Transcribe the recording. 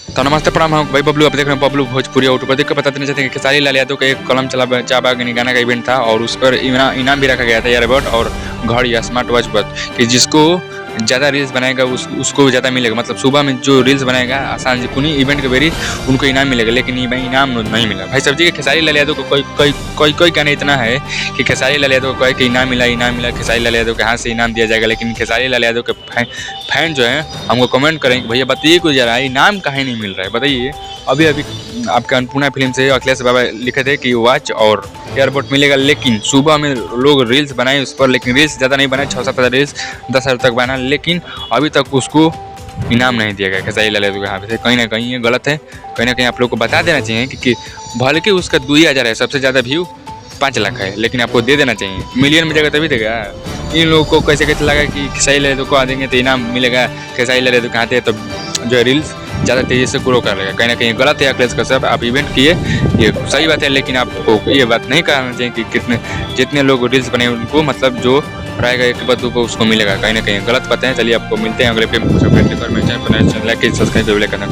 तो नमस्ते प्रणाम, हम भाई बबलू, आप देख रहे हैं बबलू भोजपुरी यूट्यूब पर। देख कर बताते चाहते हैं कि खेसारी लाल यादव का एक कलम चला चा बागनी गाना का इवेंट था और उस पर इनाम भी रखा गया था ईयरबड और घड़ी या स्मार्ट वॉच पर कि जिसको ज़्यादा रील्स बनाएगा उसको ज़्यादा मिलेगा। मतलब सुबह में जो रील्स बनाएगा आसान जी कुनी इवेंट के बेरी उनको इनाम मिलेगा, लेकिन ये भाई इनाम नहीं मिला। भाई सब्जी के खेसारी लाल यादव को कोई कहना इतना है कि खेसारी लाल यादव को कहे कि इनाम मिला खेसारी लाल यादव के हाथ से इनाम दिया जाएगा, लेकिन खेसारी लाल यादव के फैन जो है हमको कमेंट करें कि भैया बताइए कुछ जरा इनाम काहे नहीं मिल रहा है, बताइए। अभी आपके अन्नपूर्णा फिल्म से अखिलेश बाबा लिखे थे कि वॉच और एयरबड मिलेगा, लेकिन सुबह में लोग रील्स बनाए उस पर, लेकिन रील्स ज़्यादा नहीं बनाए, 6-7 रील्स 10,000 तक बना, लेकिन अभी तक उसको इनाम नहीं दिया गया खेसारी लाल यादव के हाथ से। कहीं ना कहीं ये गलत है, कहीं ना कहीं आप लोग को बता देना चाहिए कि भले कि उसका 2,000 है, सबसे ज़्यादा व्यू 5 लाख है, लेकिन आपको दे देना चाहिए। मिलियन में जगह तभी देगा। इन लोगों को कैसे लगा कि खेसारी लाल यादव को आ देंगे तो इनाम मिलेगा, खेसारी लाल यादव के हाथ है तो जो है रील्स ज़्यादा तेज़ी से ग्रो कर लेगा। कहीं ना कहीं गलत है अखिलेश कश्यप, आप इवेंट किए ये सही बात है, लेकिन आपको ये बात नहीं करना चाहिए कि जितने लोग रील्स बने उनको मतलब जो रहेगा एक बंदू को उसको मिलेगा। कहीं ना कहीं गलत बातें हैं। चलिए आपको मिलते हैं अगले फिल्म कुछ अपडेट लेकर। मेरे चैनल पर लाइक सब्सक्राइब करना।